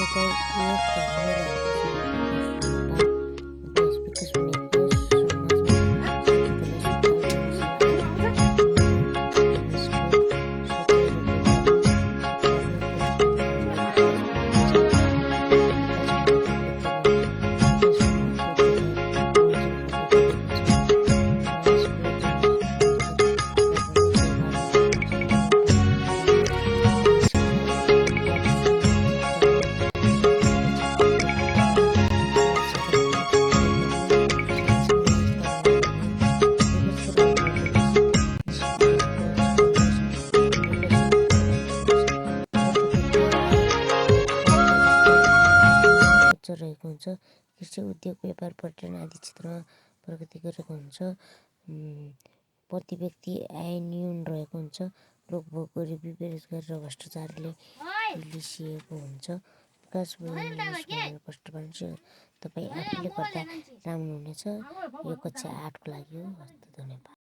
तपाईँ एक घाउने रहेको देश विकास भनेको समाजमा सबैलाई सुधार रहेको हुन्छ। कृषि उद्योग व्यापार पर्यटन आदि क्षेत्रमा प्रगति गरेको हुन्छ। प्रति व्यक्ति आय न्यून रहेको हुन्छ। रोगभोग गरिबी बेरोजगार र भ्रष्टाचारले लिसिएको हुन्छ। विकास कष्ट पाउँछ तपाईँ आफूले गर्दा राम्रो हुनेछ। यो कक्षा 8 को लागि हो। हस्त धन्यवाद।